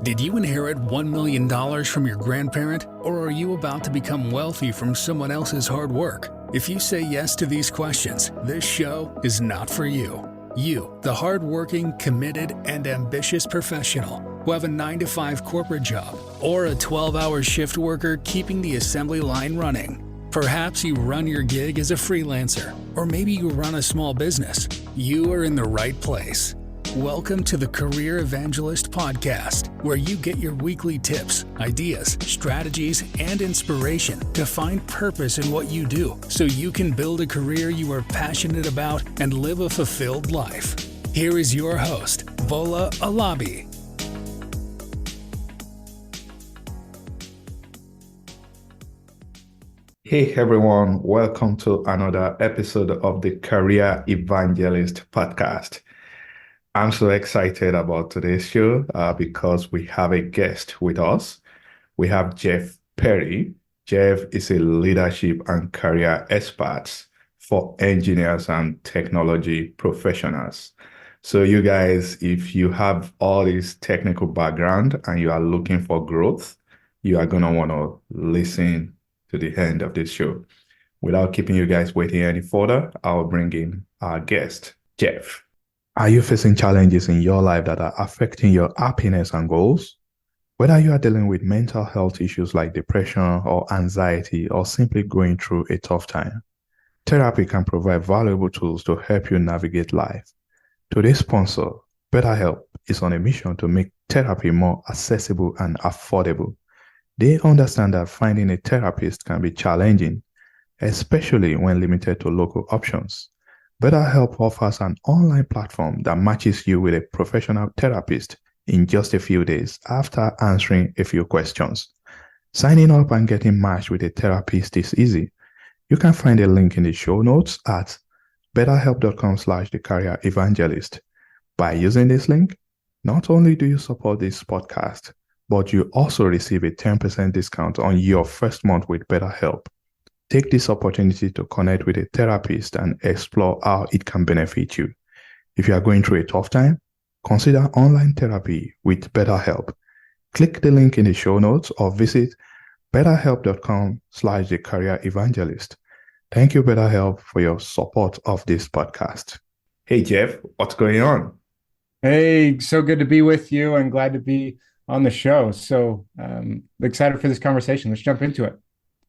Did you inherit $1 million from your grandparent, or are you about to become wealthy from someone else's hard work? If you say yes to these questions, this show is not for you. You, the hardworking, committed, and ambitious professional who have a 9-to-5 corporate job or a 12-hour shift worker keeping the assembly line running. Perhaps you run your gig as a freelancer, or maybe you run a small business. You are in the right place. Welcome to the Career Evangelist Podcast, where you get your weekly tips, ideas, strategies, and inspiration to find purpose in what you do so you can build a career you are passionate about and live a fulfilled life. Here is your host, Bola Alabi. Hey everyone, welcome to another episode of the Career Evangelist Podcast. I'm so excited about today's show because we have a guest with us. We have Jeff Perry. Jeff is a leadership and career expert for engineers and technology professionals. So you guys, if you have all this technical background and you are looking for growth, you are going to want to listen to the end of this show. Without keeping you guys waiting any further, I'll bring in our guest, Jeff. Are you facing challenges in your life that are affecting your happiness and goals? Whether you are dealing with mental health issues like depression or anxiety, or simply going through a tough time, therapy can provide valuable tools to help you navigate life. Today's sponsor, BetterHelp, is on a mission to make therapy more accessible and affordable. They understand that finding a therapist can be challenging, especially when limited to local options. BetterHelp offers an online platform that matches you with a professional therapist in just a few days after answering a few questions. Signing up and getting matched with a therapist is easy. You can find a link in the show notes at betterhelp.com/thecareerevangelist. By using this link, not only do you support this podcast, but you also receive a 10% discount on your first month with BetterHelp. Take this opportunity to connect with a therapist and explore how it can benefit you. If you are going through a tough time, consider online therapy with BetterHelp. Click the link in the show notes or visit betterhelp.com/thecareerevangelist. Thank you, BetterHelp, for your support of this podcast. Hey, Jeff, what's going on? Hey, so good to be with you and glad to be on the show. So excited for this conversation. Let's jump into it.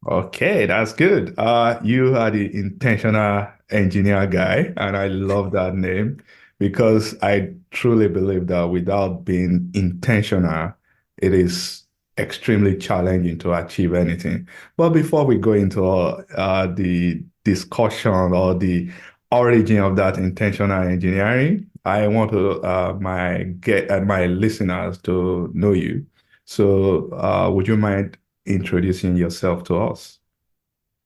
Okay, that's good. You are the intentional engineer guy, and I love that name because I truly believe that without being intentional, it is extremely challenging to achieve anything. But before we go into the discussion or the origin of that intentional engineering, I want to my listeners to know you. So, would you mind introducing yourself to us?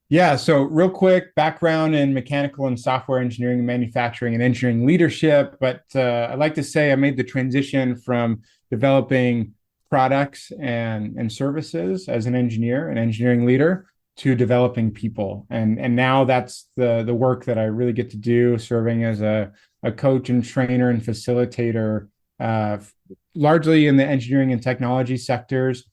Yeah, so real quick background in mechanical and software engineering and manufacturing and engineering leadership. But I like to say I made the transition from developing products and services as an engineer, an engineering leader, to developing people. And now that's the work that I really get to do, serving as a coach and trainer and facilitator, largely in the engineering and technology sectors.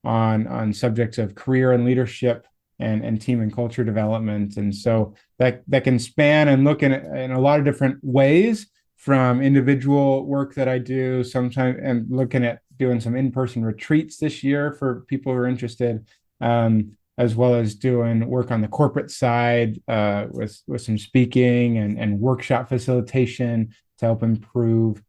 On subjects of career and leadership and team and culture development. And so that can span and look in a lot of different ways, from individual work that I do sometimes, and looking at doing some in-person retreats this year for people who are interested, as well as doing work on the corporate side with some speaking and workshop facilitation to help improve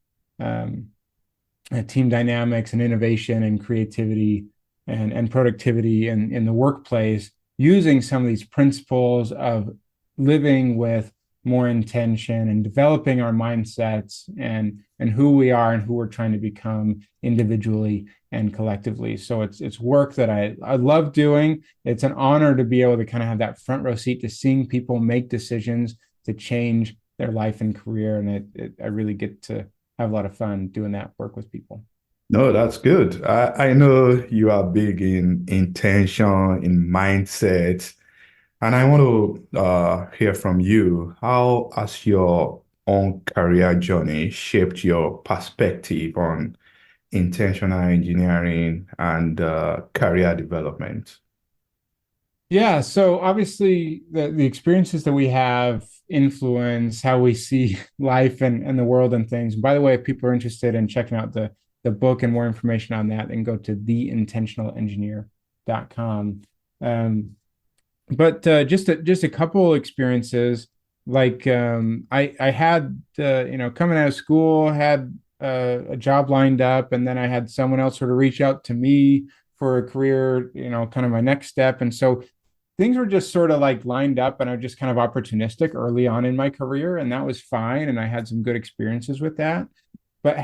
team dynamics and innovation and creativity and productivity in the workplace, using some of these principles of living with more intention and developing our mindsets and who we are and who we're trying to become individually and collectively. So it's work that I love doing. It's an honor to be able to kind of have that front row seat to seeing people make decisions to change their life and career. And I really get to have a lot of fun doing that work with people. No, that's good. I know you are big in intention, in mindset, and I want to hear from you. How has your own career journey shaped your perspective on intentional engineering and career development? Yeah, so obviously the experiences that we have influence how we see life and the world and things. And by the way, if people are interested in checking out the book and more information on that, then go to theintentionalengineer.com. But just a couple experiences like I had coming out of school had a job lined up, and then I had someone else sort of reach out to me for a career, kind of my next step. And so things were just sort of like lined up, and I was just kind of opportunistic early on in my career, and that was fine. And I had some good experiences with that. But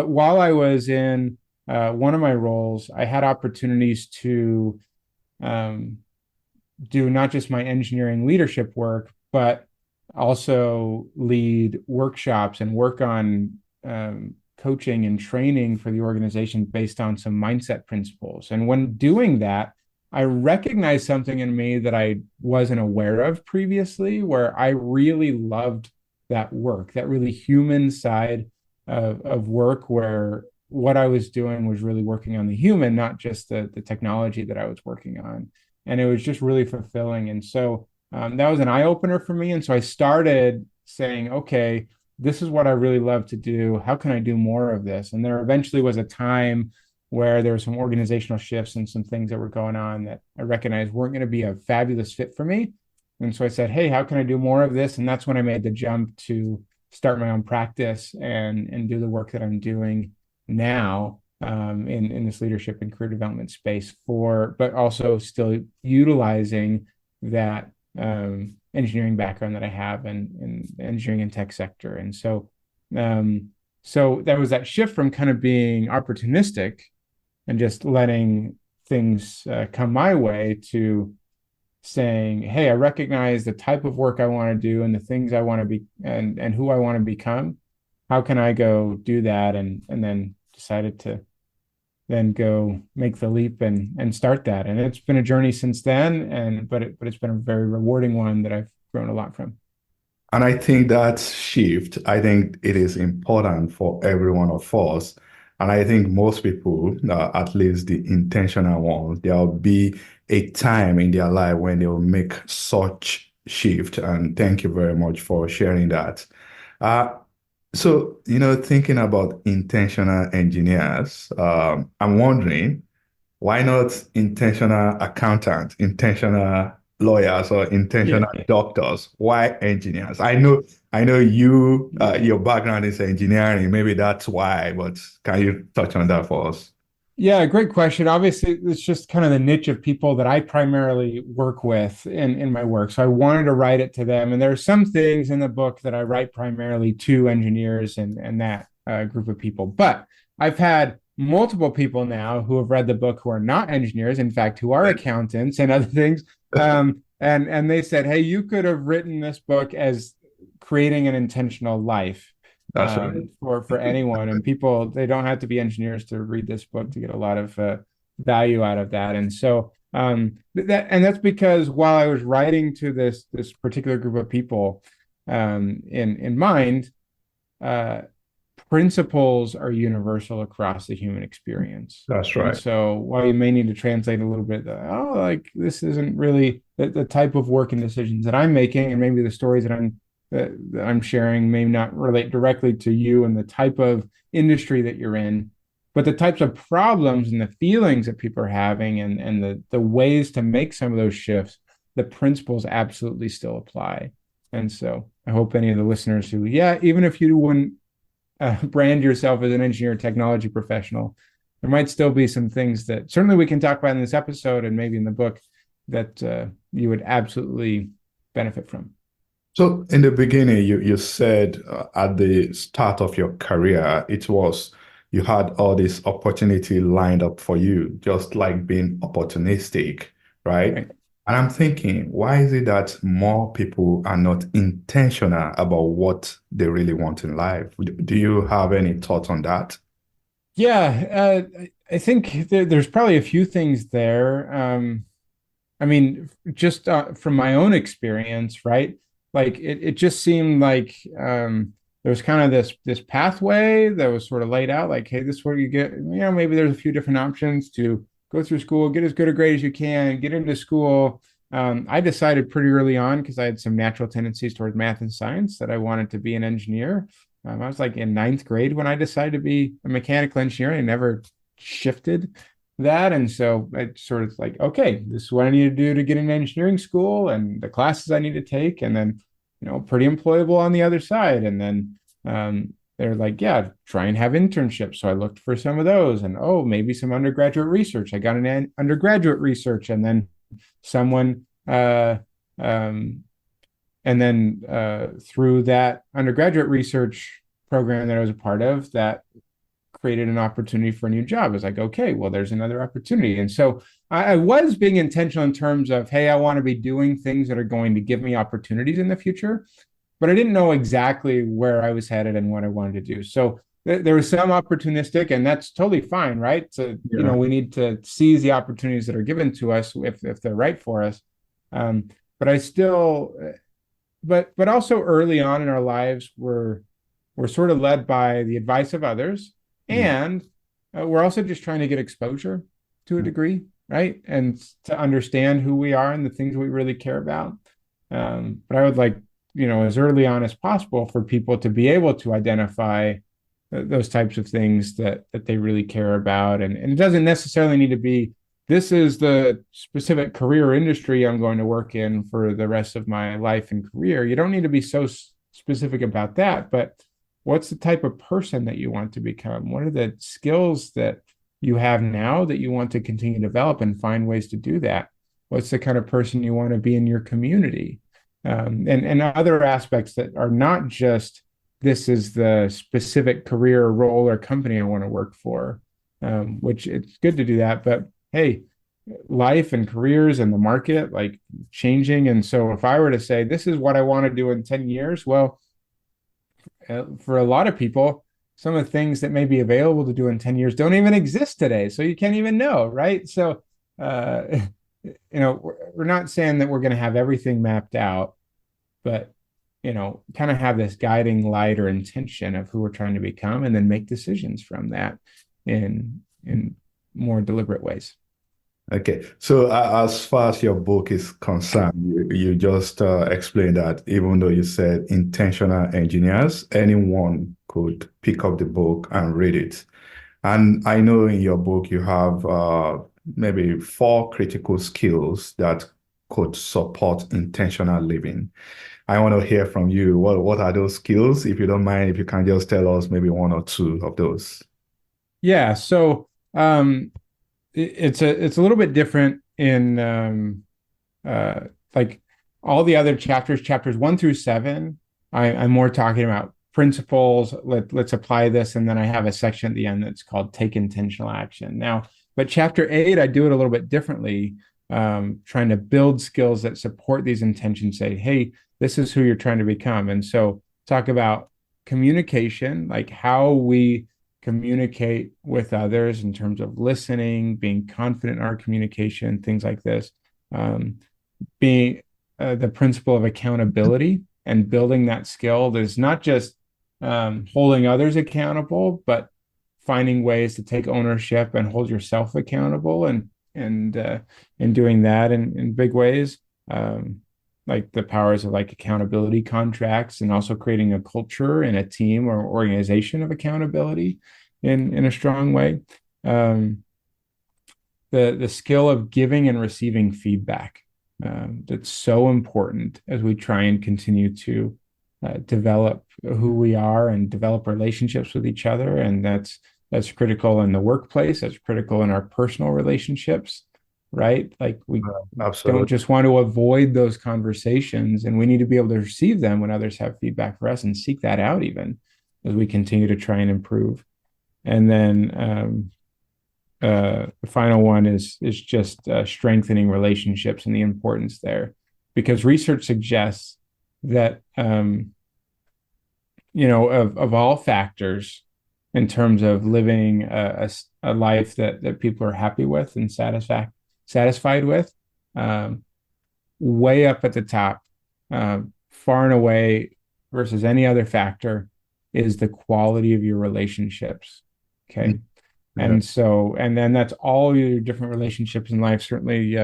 while I was in one of my roles, I had opportunities to um, do not just my engineering leadership work, but also lead workshops and work on coaching and training for the organization based on some mindset principles. And when doing that, I recognized something in me that I wasn't aware of previously, where I really loved that work, that really human side of work, where what I was doing was really working on the human, not just the technology that I was working on. And it was just really fulfilling. And so that was an eye opener for me. And so I started saying, okay, this is what I really love to do. How can I do more of this? And there eventually was a time where there were some organizational shifts and some things that were going on that I recognized weren't going to be a fabulous fit for me. And so I said, hey, how can I do more of this? And that's when I made the jump to start my own practice and do the work that I'm doing now in this leadership and career development space but also still utilizing that engineering background that I have in the engineering and tech sector. And so there was that shift from kind of being opportunistic and just letting things come my way to saying, hey, I recognize the type of work I want to do and the things I want to be and who I want to become. How can I go do that? And then decided to then go make the leap and start that. And it's been a journey since then, but it's been a very rewarding one that I've grown a lot from. And I think that shift, I think it is important for every one of us. And I think most people, at least the intentional ones, there'll be a time in their life when they will make such shift. And thank you very much for sharing that. So, thinking about intentional engineers, I'm wondering, why not intentional accountant, intentional lawyers, or intentional doctors? Why engineers? I know your background is engineering. Maybe that's why, but can you touch on that for us? Yeah, great question. Obviously, it's just kind of the niche of people that I primarily work with in my work. So I wanted to write it to them. And there are some things in the book that I write primarily to engineers and that group of people. But I've had multiple people now who have read the book who are not engineers, in fact, who are accountants and other things. And they said, hey, you could have written this book as creating an intentional life. That's right. For anyone, and people, they don't have to be engineers to read this book to get a lot of value out of that. And so that's because while I was writing to this particular group of people in mind, principles are universal across the human experience. That's right. And so while you may need to translate a little bit, like this isn't really the type of work and decisions that I'm making, and maybe the stories that I'm sharing may not relate directly to you and the type of industry that you're in, but the types of problems and the feelings that people are having and the ways to make some of those shifts, the principles absolutely still apply. And so I hope any of the listeners who, even if you wouldn't brand yourself as an engineer technology professional, there might still be some things that certainly we can talk about in this episode and maybe in the book that you would absolutely benefit from. So in the beginning, you said at the start of your career, you had all this opportunity lined up for you, just like being opportunistic, right? Right. And I'm thinking, why is it that more people are not intentional about what they really want in life? Do you have any thoughts on that? Yeah, I think there's probably a few things there. I mean, just from my own experience, right? Like it just seemed like was kind of this pathway that was sort of laid out, like, hey, this is what you get. Maybe there's a few different options to go through school, get as good a grade as you can, get into school. I decided pretty early on, because I had some natural tendencies towards math and science, that I wanted to be an engineer. I was like in ninth grade when I decided to be a mechanical engineer. I never shifted that. And so I sort of like, okay, this is what I need to do to get into engineering school and the classes I need to take. And then, pretty employable on the other side. And then they're like, yeah, try and have internships. So I looked for some of those, and maybe some undergraduate research. I got an undergraduate research, and then someone through that undergraduate research program that I was a part of, that created an opportunity for a new job. I was like, okay, well, there's another opportunity. And so I was being intentional in terms of, hey, I want to be doing things that are going to give me opportunities in the future, but I didn't know exactly where I was headed and what I wanted to do. So there was some opportunistic, and that's totally fine, right? So, we need to seize the opportunities that are given to us if they're right for us. But I still, but also early on in our lives, we're sort of led by the advice of others, and we're also just trying to get exposure to a degree, right? And to understand who we are and the things we really care about. But I would like, as early on as possible, for people to be able to identify those types of things that they really care about. And it doesn't necessarily need to be, this is the specific career or industry I'm going to work in for the rest of my life and career. You don't need to be so specific about that, but what's the type of person that you want to become? What are the skills that you have now that you want to continue to develop, and find ways to do that? What's the kind of person you want to be in your community? And other aspects that are not just, this is the specific career, role, or company I want to work for, which it's good to do that. But hey, life and careers and the market, like, changing. And so if I were to say, this is what I want to do in 10 years, well, for a lot of people, some of the things that may be available to do in 10 years don't even exist today. So you can't even know, right? So, we're not saying that we're going to have everything mapped out, but, kind of have this guiding light or intention of who we're trying to become, and then make decisions from that in more deliberate ways. Okay, so as far as your book is concerned, you just explained that even though you said intentional engineers, anyone could pick up the book and read it. And I know in your book you have maybe 4 critical skills that could support intentional living. I want to hear from you. What are those skills? If you don't mind, if you can just tell us maybe 1 or 2 of those. Yeah, so it's a little bit different in like all the other chapters 1 through 7. I'm more talking about principles. Let's apply this, and then I have a section at the end that's called take intentional action. Now, but chapter 8, I do it a little bit differently, trying to build skills that support these intentions. Say, hey, this is who you're trying to become. And so talk about communication, like how we communicate with others in terms of listening, being confident in our communication, things like this. Being the principle of accountability, and building that skill. There's not just holding others accountable, but finding ways to take ownership and hold yourself accountable, and doing that in big ways. Like the powers of like accountability contracts, and also creating a culture and a team or organization of accountability in a strong way. The skill of giving and receiving feedback, that's so important as we try and continue to develop who we are and develop relationships with each other. And that's critical in the workplace. That's critical in our personal relationships, right? Like we don't just want to avoid those conversations, and we need to be able to receive them when others have feedback for us, and seek that out even as we continue to try and improve. And then the final one is just strengthening relationships and the importance there, because research suggests that of all factors in terms of living a life that people are happy with and satisfied with, way up at the top, far and away versus any other factor, is the quality of your relationships. Okay. Yeah. And then that's all your different relationships in life. Certainly,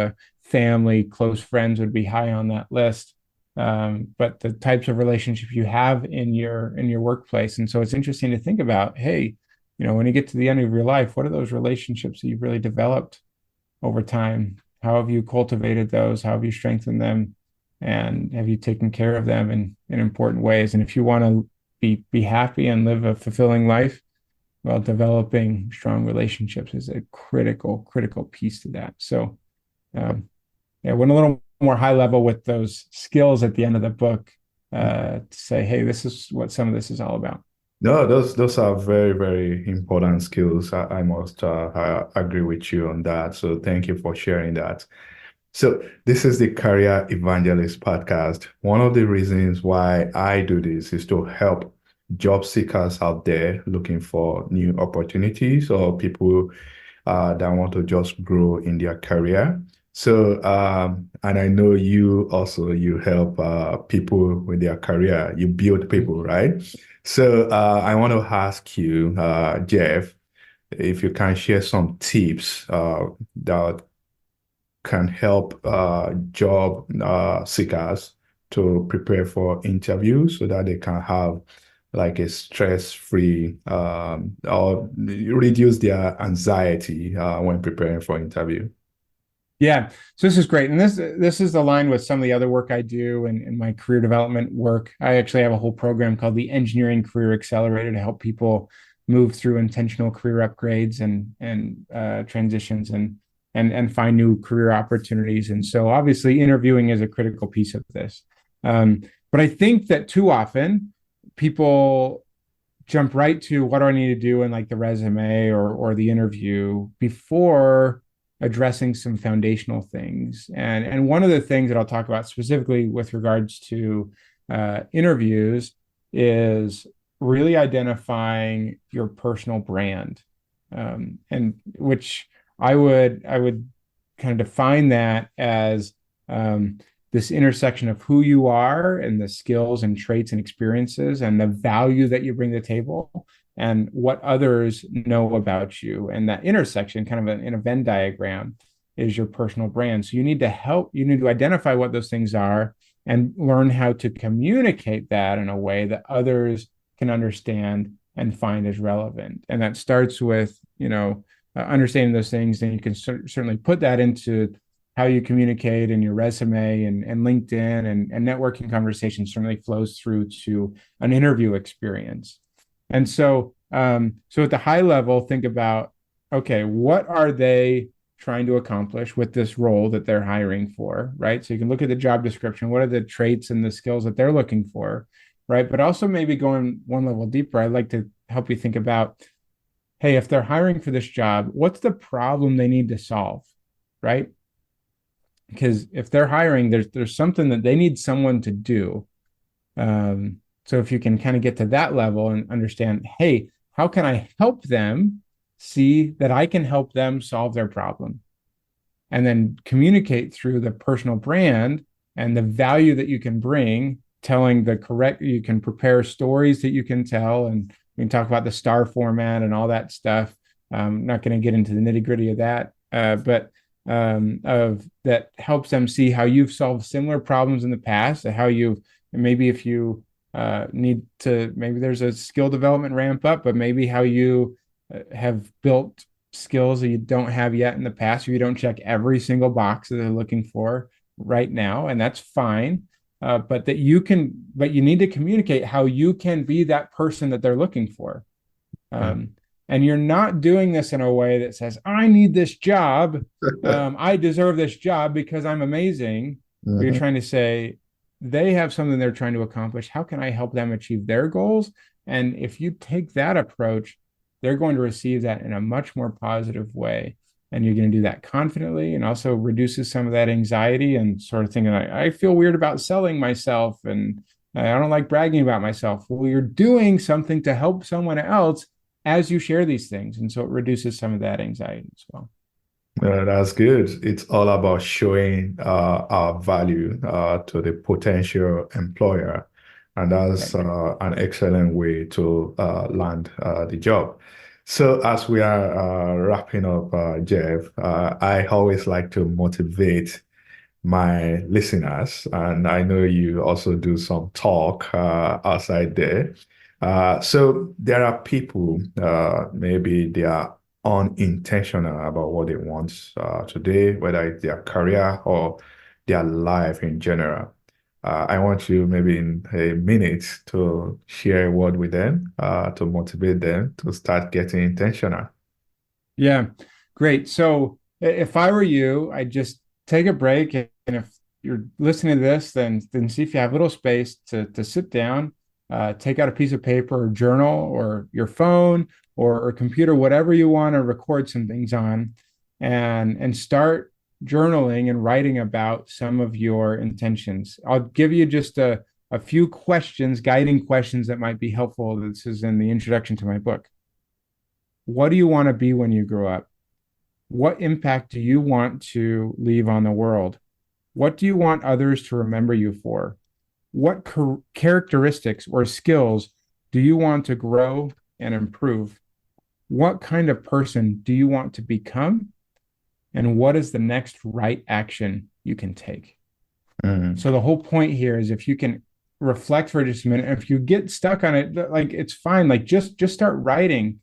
family, close friends would be high on that list. But the types of relationships you have in your workplace. And so it's interesting to think about, hey, when you get to the end of your life, what are those relationships that you've really developed over time? How have you cultivated those? How have you strengthened them? And have you taken care of them in important ways? And if you want to be happy and live a fulfilling life, well, developing strong relationships is a critical piece to that. So, yeah, went a little more high level with those skills at the end of the book to say, hey, this is what some of this is all about. No, those are very, very important skills. I must agree with you on that. So thank you for sharing that. So this is the Career Evangelist podcast. One of the reasons why I do this is to help job seekers out there looking for new opportunities or people that want to just grow in their career. So, and I know you help people with their career. You build people, right? So, I want to ask you, Jeff, if you can share some tips that can help job seekers to prepare for interviews so that they can have like a stress-free or reduce their anxiety when preparing for interview. Yeah, so this is great, and this is aligned with some of the other work I do in my career development work. I actually have a whole program called the Engineering Career Accelerator to help people move through intentional career upgrades and transitions and find new career opportunities. And so, obviously, interviewing is a critical piece of this. But I think that too often people jump right to what do I need to do in like the resume or the interview before addressing some foundational things. And one of the things that I'll talk about specifically with regards to interviews is really identifying your personal brand, and which I would kind of define that as this intersection of who you are and the skills and traits and experiences and the value that you bring to the table and what others know about you. And that intersection, kind of in a Venn diagram, is your personal brand. So you need to identify what those things are and learn how to communicate that in a way that others can understand and find as relevant. And that starts with, understanding those things. Then you can certainly put that into how you communicate in your resume and LinkedIn and networking conversations certainly flows through to an interview experience. And so at the high level, think about, okay, what are they trying to accomplish with this role that they're hiring for, right? So you can look at the job description. What are the traits and the skills that they're looking for, right? But also maybe going one level deeper, I'd like to help you think about, hey, if they're hiring for this job, what's the problem they need to solve, right? Because if they're hiring, there's something that they need someone to do. So if you can kind of get to that level and understand, hey, how can I help them see that I can help them solve their problem? And then communicate through the personal brand and the value that you can bring, you can prepare stories that you can tell, and we can talk about the star format and all that stuff. I'm not going to get into the nitty gritty of that, but of that helps them see how you've solved similar problems in the past, and how maybe if you maybe there's a skill development ramp up, but maybe how you have built skills that you don't have yet in the past, or you don't check every single box that they're looking for right now, and that's fine. But you need to communicate how you can be that person that they're looking for. And you're not doing this in a way that says, I need this job. I deserve this job because I'm amazing. But you're trying to say, they have something they're trying to accomplish. How can I help them achieve their goals? And if you take that approach, they're going to receive that in a much more positive way. And you're going to do that confidently, and also reduces some of that anxiety and sort of thinking, I feel weird about selling myself and I don't like bragging about myself. Well, you're doing something to help someone else as you share these things. And so it reduces some of that anxiety as well. That's good. It's all about showing our value to the potential employer. And that's an excellent way to land the job. So as we are wrapping up, Jeff, I always like to motivate my listeners, and I know you also do some talk outside there. So there are people, maybe they are unintentional about what they want today, whether it's their career or their life in general. I want you maybe in a minute to share a word with them to motivate them to start getting intentional. Yeah, great. So if I were you, I'd just take a break, and if you're listening to this, then see if you have a little space to sit down, take out a piece of paper or journal or your phone or computer, whatever you want to record some things on, and start journaling and writing about some of your intentions. I'll give you just a few questions, guiding questions that might be helpful. This is in the introduction to my book. What do you want to be when you grow up? What impact do you want to leave on the world? What do you want others to remember you for? What characteristics or skills do you want to grow and improve? What kind of person do you want to become? And what is the next right action you can take? So the whole point here is, if you can reflect for just a minute, if you get stuck on it, like, it's fine. Like, just start writing.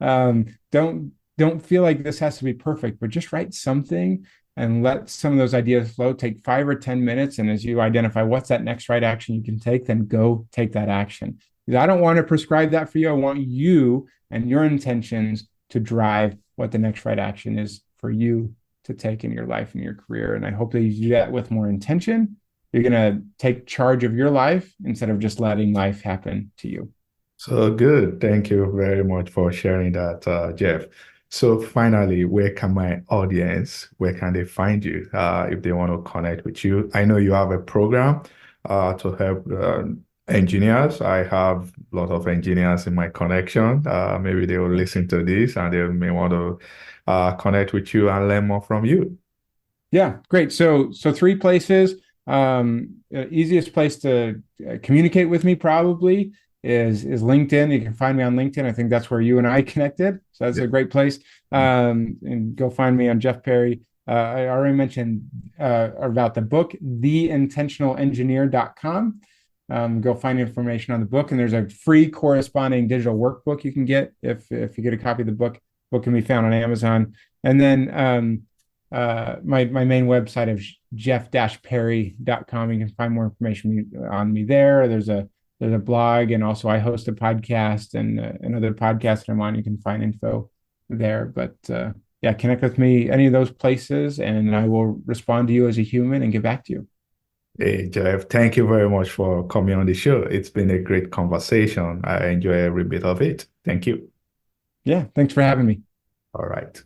Don't feel like this has to be perfect, but just write something and let some of those ideas flow. Take 5 or 10 minutes, and as you identify what's that next right action you can take, then go take that action. Because I don't want to prescribe that for you. I want you and your intentions to drive what the next right action is for you to take in your life and your career. And I hope that you do that with more intention. You're going to take charge of your life instead of just letting life happen to you. So good. Thank you very much for sharing that, Jeff. So finally, where can where can they find you if they want to connect with you? I know you have a program to help engineers. I have a lot of engineers in my connection. Maybe they will listen to this and they may want to connect with you and learn more from you. Yeah, great. So 3 places. Easiest place to communicate with me probably is LinkedIn. You can find me on LinkedIn. I think that's where you and I connected. So that's a great place. And go find me on Jeff Perry. I already mentioned about the book, theintentionalengineer.com. Go find information on the book, and there's a free corresponding digital workbook you can get if you get a copy of the book. Book can be found on Amazon. And then my main website is jeff-perry.com. You can find more information on me there. There's a blog, and also I host a podcast and another podcast that I'm on. You can find info there. But yeah, connect with me any of those places, and I will respond to you as a human and get back to you. Hey, Jeff, thank you very much for coming on the show. It's been a great conversation. I enjoy every bit of it. Thank you. Yeah, thanks for having me. All right.